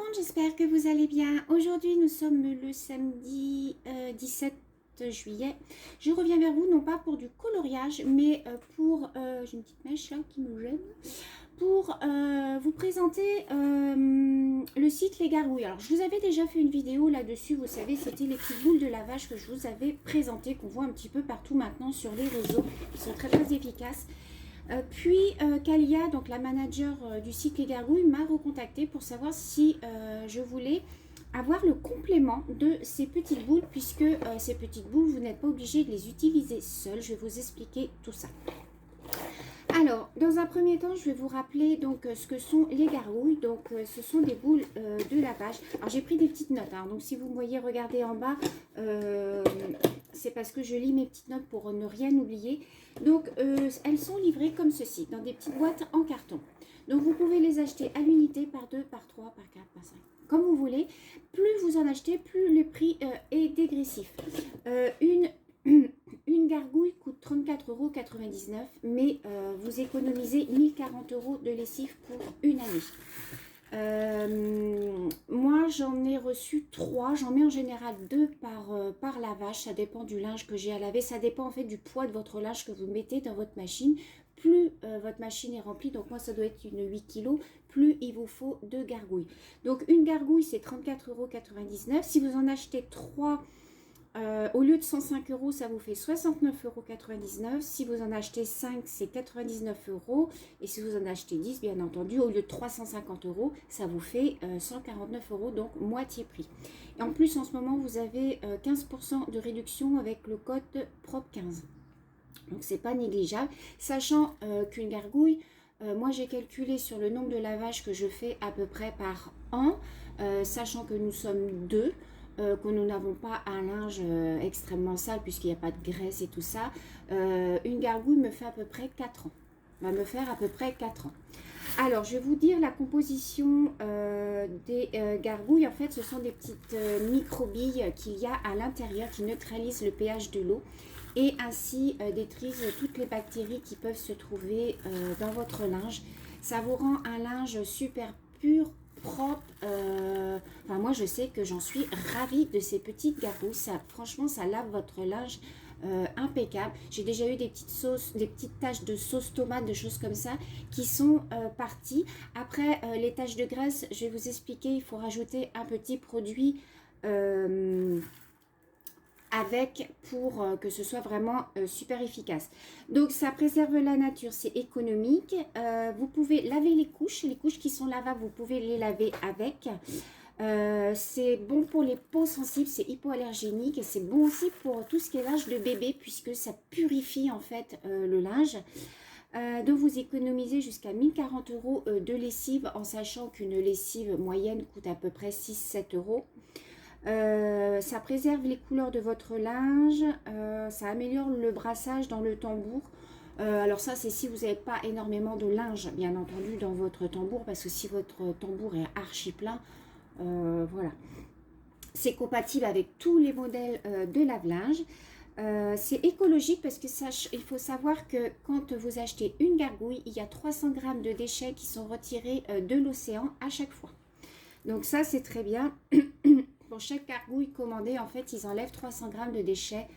monde, j'espère que vous allez bien. Aujourd'hui, nous sommes le samedi 17 juillet. Je reviens vers vous, non pas pour du coloriage, mais pour... j'ai une petite mèche là qui me gêne. Pour vous présenter le site Les Gargouilles. Alors, je vous avais déjà fait une vidéo là-dessus. Vous savez, c'était les petites boules de lavage que je vous avais présentées, qu'on voit un petit peu partout maintenant sur les réseaux. Ils sont très très efficaces. Puis Kalia, donc la manager du site Les Gargouilles, m'a recontacté pour savoir si je voulais avoir le complément de ces petites boules, puisque ces petites boules, vous n'êtes pas obligé de les utiliser seules. Je vais vous expliquer tout ça. Alors, dans un premier temps, je vais vous rappeler donc ce que sont les gargouilles. Donc, ce sont des boules de lavage. Alors, j'ai pris des petites notes. Hein, donc, si vous me voyez regarder en bas, c'est parce que je lis mes petites notes pour ne rien oublier. Donc, elles sont livrées comme ceci, dans des petites boîtes en carton. Donc, vous pouvez les acheter à l'unité, par 2, par 3, par 4, par 5, comme vous voulez. Plus vous en achetez, plus le prix est dégressif. Une gargouille coûte 34,99 €, mais vous économisez 1040 € de lessive pour une année. Moi, j'en ai reçu 3. J'en mets en général 2 par lavage. Ça dépend du linge que j'ai à laver. Ça dépend en fait du poids de votre linge que vous mettez dans votre machine. Plus votre machine est remplie, donc moi ça doit être une 8 kg, plus il vous faut 2 gargouilles. Donc une gargouille c'est 34,99 €. Si vous en achetez 3, au lieu de 105 €, ça vous fait 69,99 €. Si vous en achetez 5, c'est 99 €. Et si vous en achetez 10, bien entendu, au lieu de 350 €, ça vous fait 149 €, donc moitié prix. Et en plus, en ce moment, vous avez 15% de réduction avec le code PROP15. Donc, c'est pas négligeable. Sachant qu'une gargouille, moi, j'ai calculé sur le nombre de lavages que je fais à peu près par an, sachant que nous sommes 2. Que nous n'avons pas un linge extrêmement sale puisqu'il n'y a pas de graisse et tout ça, une gargouille me fait à peu près 4 ans. Va me faire à peu près 4 ans. Alors, je vais vous dire la composition des gargouilles. En fait, ce sont des petites microbilles qu'il y a à l'intérieur qui neutralisent le pH de l'eau et ainsi détruisent toutes les bactéries qui peuvent se trouver dans votre linge. Ça vous rend un linge super pur, propre. Enfin, moi je sais que j'en suis ravie de ces petites gargouilles. Ça, franchement, ça lave votre linge impeccable. J'ai déjà eu des petites sauces, des petites taches de sauce tomate, de choses comme ça qui sont parties. Après les taches de graisse, je vais vous expliquer, il faut rajouter un petit produit avec pour que ce soit vraiment super efficace. Donc ça préserve la nature, c'est économique. Vous pouvez laver les couches qui sont lavables, vous pouvez les laver avec. C'est bon pour les peaux sensibles, c'est hypoallergénique et c'est bon aussi pour tout ce qui est linge de bébé puisque ça purifie en fait le linge. Donc vous économisez jusqu'à 1040 € de lessive en sachant qu'une lessive moyenne coûte à peu près 6-7 €. Ça préserve les couleurs de votre linge, ça améliore le brassage dans le tambour. Alors ça, c'est si vous n'avez pas énormément de linge, bien entendu, dans votre tambour, parce que si votre tambour est archi plein, voilà. C'est compatible avec tous les modèles de lave-linge. C'est écologique parce que il faut savoir que quand vous achetez une gargouille, il y a 300 g de déchets qui sont retirés de l'océan à chaque fois. Donc ça, c'est très bien. Pour chaque gargouille commandée, en fait, ils enlèvent 300 g de déchets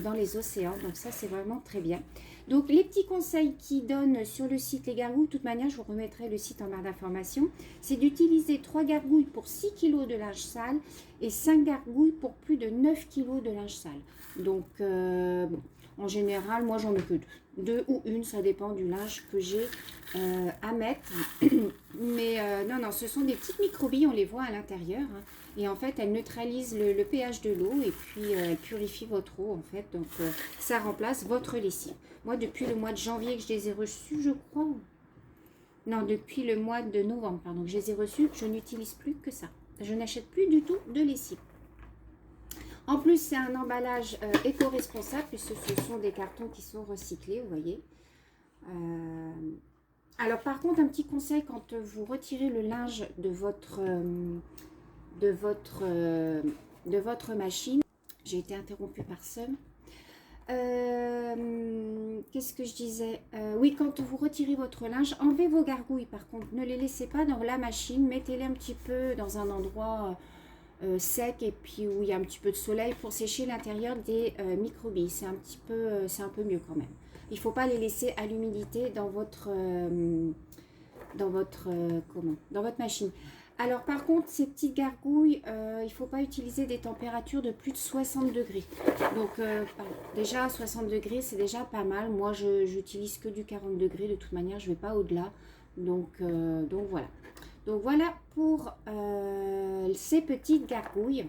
dans les océans. Donc ça, c'est vraiment très bien. Donc les petits conseils qu'ils donnent sur le site Les Gargouilles, de toute manière, je vous remettrai le site en barre d'information, c'est d'utiliser 3 gargouilles pour 6 kg de linge sale et 5 gargouilles pour plus de 9 kg de linge sale. Donc, bon, en général, moi, j'en ai que 2. 2 ou une, ça dépend du linge que j'ai à mettre. Mais non, non, ce sont des petites microbilles, on les voit à l'intérieur. Hein. Et en fait, elles neutralisent le pH de l'eau et puis elles purifient votre eau, en fait. Donc, ça remplace votre lessive. Moi, depuis le mois de janvier que je les ai reçus, je crois. Non, depuis le mois de novembre, pardon, que je les ai reçus, je n'utilise plus que ça. Je n'achète plus du tout de lessive. En plus, c'est un emballage éco-responsable puisque ce sont des cartons qui sont recyclés, vous voyez. Alors, par contre, un petit conseil, quand vous retirez le linge de votre machine, j'ai été interrompue par Sam. qu'est-ce que je disais? Oui, quand vous retirez votre linge, enlevez vos gargouilles par contre. Ne les laissez pas dans la machine. Mettez-les un petit peu dans un endroit sec et puis où il y a un petit peu de soleil pour sécher l'intérieur des microbilles. C'est un peu mieux quand même. Il ne faut pas les laisser à l'humidité dans votre machine. Alors par contre, ces petites gargouilles, il ne faut pas utiliser des températures de plus de 60 degrés. Donc déjà 60 degrés, c'est déjà pas mal. Moi, j'utilise que du 40 degrés. De toute manière, je ne vais pas au-delà. Donc voilà. Donc voilà pour ces petites gargouilles.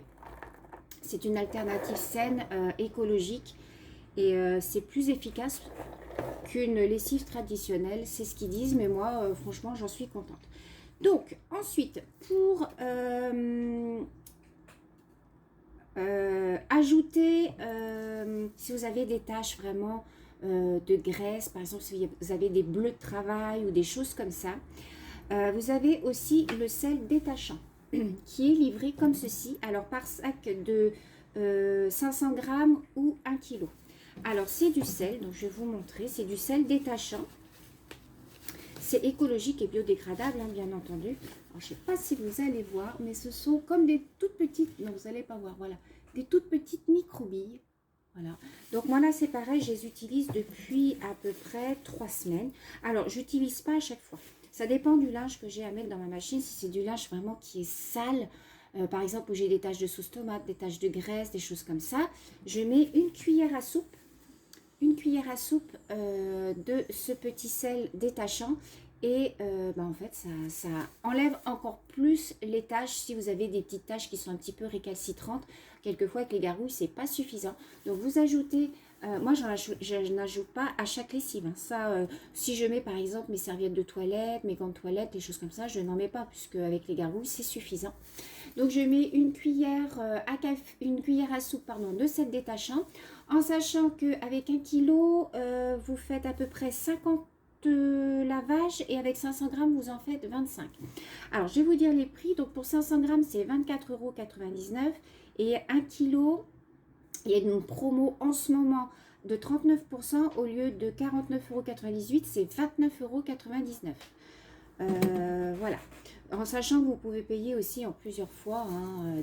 C'est une alternative saine, écologique et c'est plus efficace qu'une lessive traditionnelle. C'est ce qu'ils disent, mais moi, franchement, j'en suis contente. Donc, ensuite, pour ajouter, si vous avez des taches vraiment de graisse, par exemple, si vous avez des bleus de travail ou des choses comme ça, vous avez aussi le sel détachant qui est livré comme ceci, alors par sac de 500 grammes ou 1 kg. Alors, c'est du sel, donc je vais vous montrer, c'est du sel détachant. C'est écologique et biodégradable, hein, bien entendu. Alors, je ne sais pas si vous allez voir, mais ce sont comme des toutes petites... Non, vous n'allez pas voir, voilà. Des toutes petites microbilles. Voilà. Donc, moi, là, c'est pareil, je les utilise depuis à peu près 3 semaines. Alors, je n'utilise pas à chaque fois. Ça dépend du linge que j'ai à mettre dans ma machine. Si c'est du linge vraiment qui est sale, par exemple, où j'ai des taches de sauce tomate, des taches de graisse, des choses comme ça, je mets une cuillère à soupe de ce petit sel détachant et en fait ça enlève encore plus les taches. Si vous avez des petites taches qui sont un petit peu récalcitrantes, quelquefois avec les gargouilles c'est pas suffisant, donc vous ajoutez moi je n'ajoute pas à chaque lessive, hein. Ça si je mets par exemple mes serviettes de toilette, mes gants de toilette, des choses comme ça, je n'en mets pas puisque avec les gargouilles c'est suffisant. Donc je mets une cuillère à soupe de sel détachant, en sachant qu'avec 1 kg, vous faites à peu près 50 lavages et avec 500 grammes, vous en faites 25. Alors je vais vous dire les prix. Donc pour 500 grammes, c'est 24,99 € et 1 kg, il y a une promo en ce moment de 39% au lieu de 49,98 €, c'est 29,99 €. Voilà. En sachant que vous pouvez payer aussi en plusieurs fois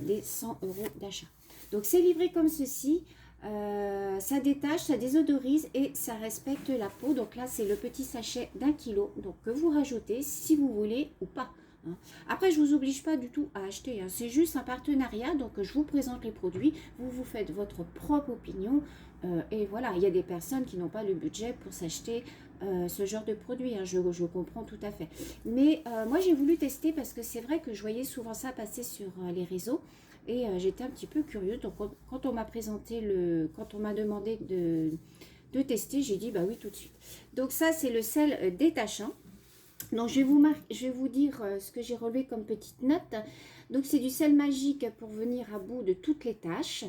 des 100 € d'achat. Donc c'est livré comme ceci. Ça détache, ça désodorise et ça respecte la peau. Donc là c'est le petit sachet d'1 kg, donc que vous rajoutez si vous voulez ou pas, hein. Après je vous oblige pas du tout à acheter, hein. C'est juste un partenariat, donc je vous présente les produits, vous vous faites votre propre opinion et voilà. Il y a des personnes qui n'ont pas le budget pour s'acheter ce genre de produit, hein. Je comprends tout à fait, mais moi j'ai voulu tester parce que c'est vrai que je voyais souvent ça passer sur les réseaux. Et j'étais un petit peu curieuse, donc quand on m'a présenté quand on m'a demandé de tester, j'ai dit bah oui tout de suite. Donc ça c'est le sel détachant. Donc je vais vous dire ce que j'ai relevé comme petite note. Donc c'est du sel magique pour venir à bout de toutes les tâches.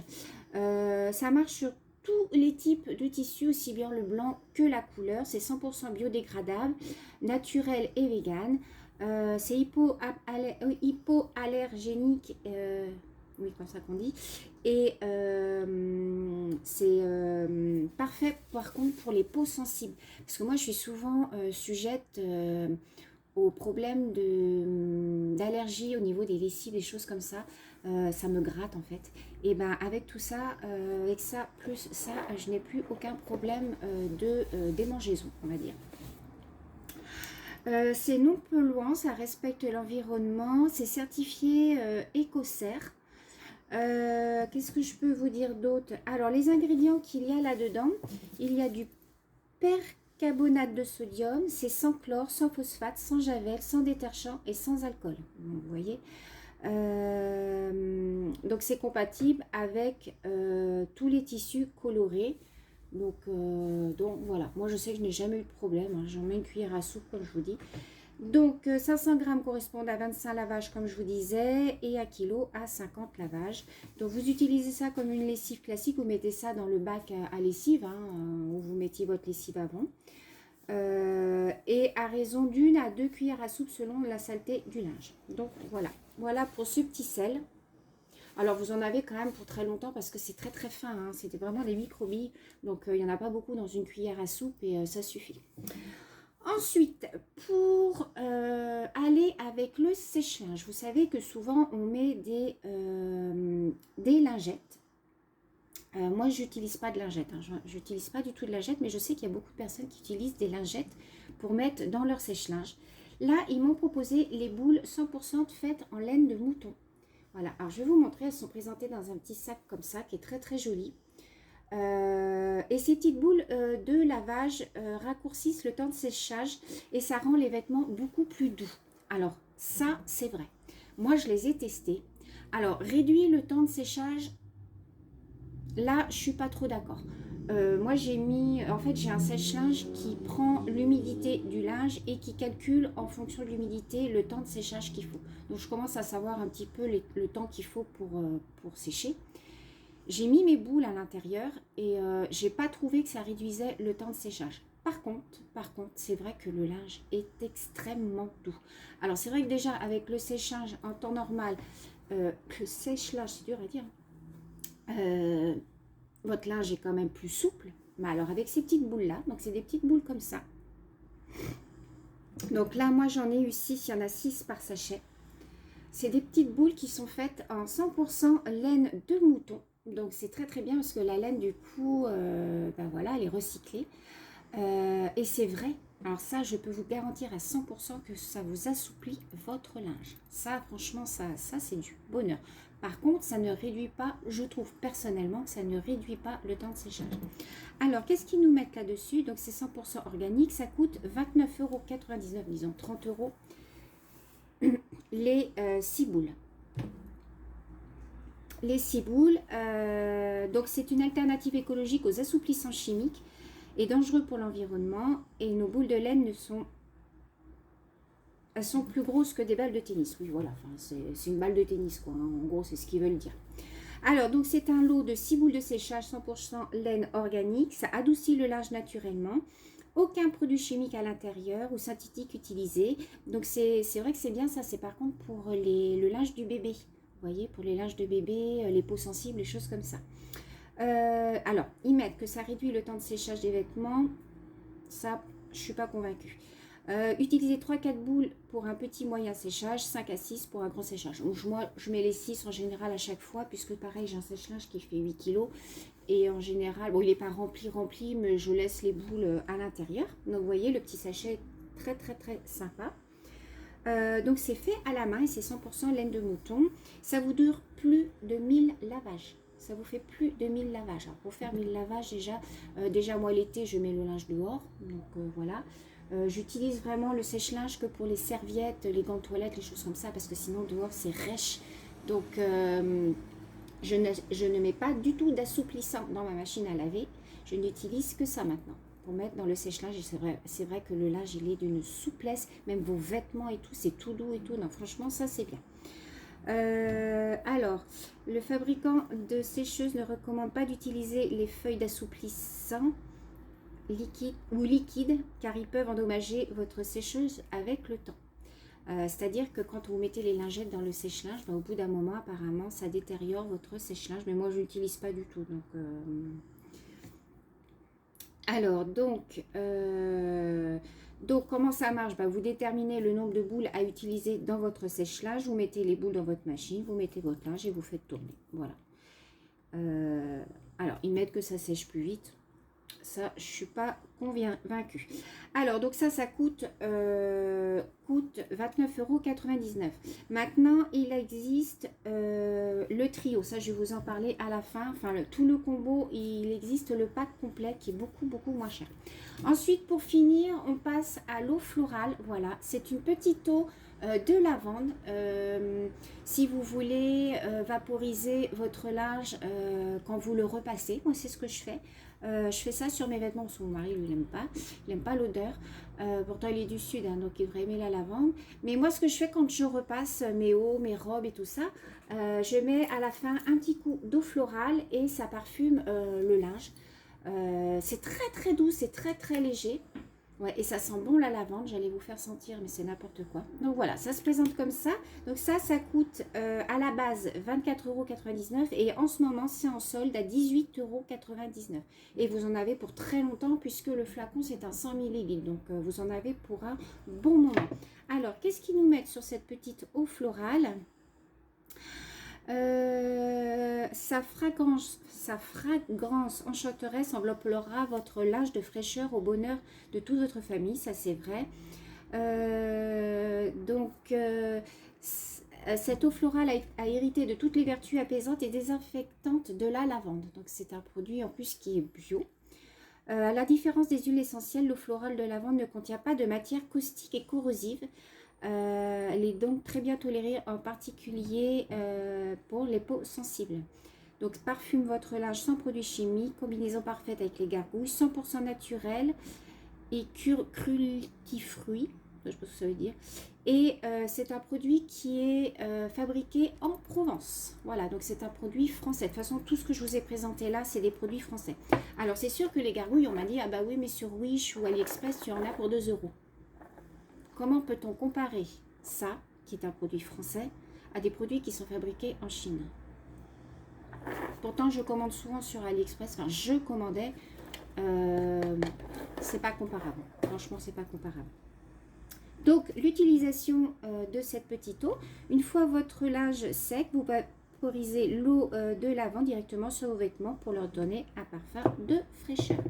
Ça marche sur tous les types de tissus, aussi bien le blanc que la couleur. C'est 100% biodégradable, naturel et vegan. C'est hypoallergénique. Oui, comme ça qu'on dit. Et c'est parfait par contre pour les peaux sensibles. Parce que moi je suis souvent sujette aux problèmes d'allergie au niveau des lessives, des choses comme ça. Ça me gratte en fait. Et ben avec tout ça, avec ça plus ça, je n'ai plus aucun problème de démangeaison, on va dire. C'est non polluant, ça respecte l'environnement, c'est certifié Écocert. Qu'est-ce que je peux vous dire d'autre? Alors, les ingrédients qu'il y a là-dedans, il y a du percarbonate de sodium, c'est sans chlore, sans phosphate, sans javel, sans détergent et sans alcool. Vous voyez, donc c'est compatible avec tous les tissus colorés. Donc voilà, moi je sais que je n'ai jamais eu de problème, hein. J'en mets une cuillère à soupe comme je vous dis. Donc 500 grammes correspondent à 25 lavages comme je vous disais et 1 kg à 50 lavages. Donc vous utilisez ça comme une lessive classique, vous mettez ça dans le bac à lessive, hein, où vous mettiez votre lessive avant. Et à raison d'1 à 2 cuillères à soupe selon la saleté du linge. Donc voilà pour ce petit sel. Alors, vous en avez quand même pour très longtemps parce que c'est très très fin. Hein. C'était vraiment des microbilles. Donc, il n'y en a pas beaucoup dans une cuillère à soupe et ça suffit. Ensuite, pour aller avec le sèche-linge, vous savez que souvent on met des lingettes. Moi, j'utilise pas de lingettes. Hein. J'utilise pas du tout de lingettes, mais je sais qu'il y a beaucoup de personnes qui utilisent des lingettes pour mettre dans leur sèche-linge. Là, ils m'ont proposé les boules 100% faites en laine de mouton. Voilà, alors je vais vous montrer, elles sont présentées dans un petit sac comme ça, qui est très très joli. Et ces petites boules de lavage raccourcissent le temps de séchage et ça rend les vêtements beaucoup plus doux. Alors, ça, c'est vrai. Moi, je les ai testées. Alors, réduire le temps de séchage, là, je suis pas trop d'accord. Moi, j'ai un sèche-linge qui prend l'humidité du linge et qui calcule en fonction de l'humidité le temps de séchage qu'il faut. Donc, je commence à savoir un petit peu le temps qu'il faut pour sécher. J'ai mis mes boules à l'intérieur et j'ai pas trouvé que ça réduisait le temps de séchage. Par contre, c'est vrai que le linge est extrêmement doux. Alors, c'est vrai que déjà, avec le séchage en temps normal, le sèche-linge, c'est dur à dire, votre linge est quand même plus souple. Mais alors, avec ces petites boules-là, donc c'est des petites boules comme ça. Donc là, moi, j'en ai eu 6, il y en a 6 par sachet. C'est des petites boules qui sont faites en 100% laine de mouton. Donc c'est très très bien parce que la laine du coup, ben voilà, elle est recyclée. Et c'est vrai, alors ça je peux vous garantir à 100% que ça vous assouplit votre linge. Ça franchement, ça c'est du bonheur. Par contre, ça ne réduit pas, je trouve personnellement que ça ne réduit pas le temps de séchage. Alors, qu'est-ce qu'ils nous mettent là-dessus? Donc c'est 100% organique, ça coûte 29,99 €, disons 30 € les 6 boules. Les 6 boules, donc c'est une alternative écologique aux assouplissants chimiques et dangereux pour l'environnement. Et nos boules de laine elles sont plus grosses que des balles de tennis. Oui, voilà, enfin, c'est une balle de tennis, quoi. Hein. En gros, c'est ce qu'ils veulent dire. Alors, donc c'est un lot de 6 boules de séchage 100% laine organique. Ça adoucit le linge naturellement. Aucun produit chimique à l'intérieur ou synthétique utilisé. Donc, c'est vrai que c'est bien ça. C'est par contre pour le linge du bébé. Vous voyez, pour les linges de bébé, les peaux sensibles, les choses comme ça. Alors, ils mettent que ça réduit le temps de séchage des vêtements. Ça, je ne suis pas convaincue. Utilisez 3-4 boules pour un petit moyen séchage, 5 à 6 pour un grand séchage. Donc, moi, je mets les 6 en général à chaque fois, puisque pareil, j'ai un sèche-linge qui fait 8 kg. Et en général, bon, il n'est pas rempli, mais je laisse les boules à l'intérieur. Donc, vous voyez, le petit sachet est très, très, très sympa. Donc c'est fait à la main et c'est 100% laine de mouton. Ça vous dure plus de 1000 lavages. Ça vous fait plus de 1000 lavages. Alors pour faire 1000 lavages déjà moi l'été je mets le linge dehors. Donc voilà. J'utilise vraiment le sèche-linge que pour les serviettes, les gants de toilette, les choses comme ça. Parce que sinon dehors c'est rêche. Donc je ne mets pas du tout d'assouplissant dans ma machine à laver. Je n'utilise que ça maintenant. Pour mettre dans le sèche-linge, c'est vrai que le linge il est d'une souplesse, même vos vêtements et tout, c'est tout doux et tout, non franchement ça c'est bien. Alors, le fabricant de sécheuse ne recommande pas d'utiliser les feuilles d'assouplissant liquide car ils peuvent endommager votre sécheuse avec le temps. C'est-à-dire que quand vous mettez les lingettes dans le sèche-linge, au bout d'un moment apparemment ça détériore votre sèche-linge, mais moi je l'utilise pas du tout, donc... Alors, donc, comment ça marche? Vous déterminez le nombre de boules à utiliser dans votre sèche-linge, vous mettez les boules dans votre machine, vous mettez votre linge et vous faites tourner. Voilà. Alors, ils mettent que ça sèche plus vite. Ça, je ne suis pas convaincue. Alors, donc ça coûte 29,99 €. Maintenant, il existe le trio. Ça, je vais vous en parler à la fin. Enfin, tout le combo, il existe le pack complet qui est beaucoup, beaucoup moins cher. Ensuite, pour finir, on passe à l'eau florale. Voilà, c'est une petite eau de lavande. Si vous voulez vaporiser votre linge quand vous le repassez, moi, c'est ce que je fais. Je fais ça sur mes vêtements parce que mon mari lui il n'aime pas l'odeur, pourtant il est du sud hein, donc il devrait aimer la lavande, mais moi ce que je fais quand je repasse mes hauts, mes robes et tout ça, je mets à la fin un petit coup d'eau florale et ça parfume le linge. C'est très très doux, c'est très très léger. Ouais, et ça sent bon la lavande, j'allais vous faire sentir, mais c'est n'importe quoi. Donc voilà, ça se présente comme ça. Donc ça coûte à la base 24,99 € et en ce moment, c'est en solde à 18,99 €. Et vous en avez pour très longtemps puisque le flacon, c'est un 100 ml. Donc vous en avez pour un bon moment. Alors, qu'est-ce qu'ils nous mettent sur cette petite eau florale? Sa fragrance enchanteresse enveloppera votre linge de fraîcheur au bonheur de toute votre famille, ça c'est vrai. Cette eau florale a hérité de toutes les vertus apaisantes et désinfectantes de la lavande. Donc c'est un produit en plus qui est bio. À la différence des huiles essentielles, l'eau florale de lavande ne contient pas de matière caustique et corrosive. Elle est donc très bien tolérée, en particulier pour les peaux sensibles. Donc parfume votre linge sans produits chimiques, combinaison parfaite avec les gargouilles, 100% naturel et cruelty-free, je sais pas ce que ça veut dire. Et c'est un produit qui est fabriqué en Provence. Voilà, donc c'est un produit français. De toute façon, tout ce que je vous ai présenté là, c'est des produits français. Alors c'est sûr que les gargouilles, on m'a dit, ah bah oui, mais sur Wish ou AliExpress, tu en as pour 2 €. Comment peut-on comparer ça, qui est un produit français, à des produits qui sont fabriqués en Chine? Pourtant, je commande souvent sur AliExpress. Enfin, je commandais. C'est pas comparable. Franchement, c'est pas comparable. Donc, l'utilisation de cette petite eau. Une fois votre linge sec, vous vaporisez l'eau de lavande directement sur vos vêtements pour leur donner un parfum de fraîcheur.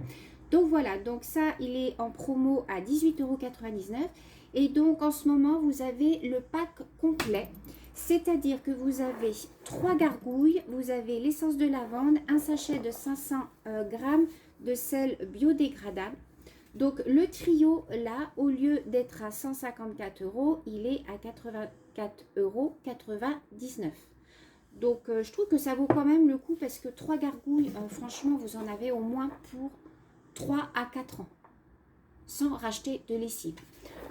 Donc voilà, donc ça, il est en promo à 18,99 €. Et donc, en ce moment, vous avez le pack complet. C'est-à-dire que vous avez 3 gargouilles, vous avez l'essence de lavande, un sachet de 500 grammes de sel biodégradable. Donc, le trio, là, au lieu d'être à 154 €, il est à 84,99 €. Donc, je trouve que ça vaut quand même le coup parce que 3 gargouilles, franchement, vous en avez au moins pour 3 à 4 ans, sans racheter de lessive.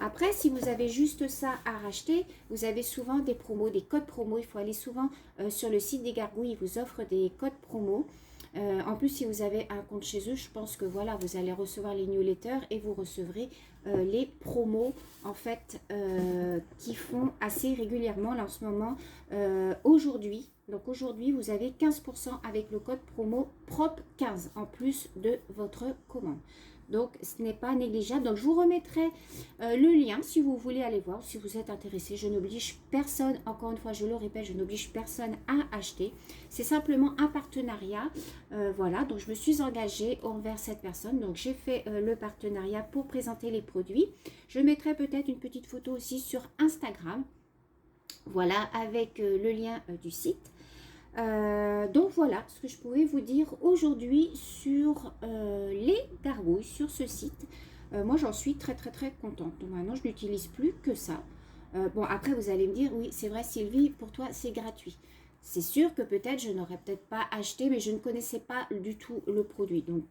Après, si vous avez juste ça à racheter, vous avez souvent des promos, des codes promo. Il faut aller souvent sur le site des gargouilles, ils vous offrent des codes promo. En plus, si vous avez un compte chez eux, je pense que voilà, vous allez recevoir les newsletters et vous recevrez les promos en fait qui font assez régulièrement là en ce moment. Aujourd'hui, donc aujourd'hui, vous avez 15% avec le code promo PROP15 en plus de votre commande. Donc, ce n'est pas négligeable. Donc, je vous remettrai le lien si vous voulez aller voir, si vous êtes intéressé. Je n'oblige personne, encore une fois, je le répète, je n'oblige personne à acheter. C'est simplement un partenariat. Voilà, donc je me suis engagée envers cette personne. Donc, j'ai fait le partenariat pour présenter les produits. Je mettrai peut-être une petite photo aussi sur Instagram. Voilà, avec le lien du site. Donc voilà ce que je pouvais vous dire aujourd'hui sur les gargouilles sur ce site. Moi j'en suis très contente. Donc maintenant je n'utilise plus que ça. Bon après vous allez me dire oui c'est vrai Sylvie, pour toi c'est gratuit. C'est sûr que peut-être je n'aurais peut-être pas acheté, mais je ne connaissais pas du tout le produit. Donc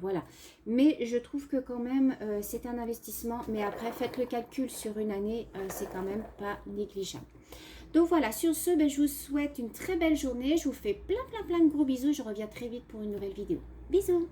voilà. Mais je trouve que quand même c'est un investissement. Mais après faites le calcul sur une année, c'est quand même pas négligeable. Donc voilà, sur ce, ben, je vous souhaite une très belle journée. Je vous fais plein de gros bisous. Je reviens très vite pour une nouvelle vidéo. Bisous!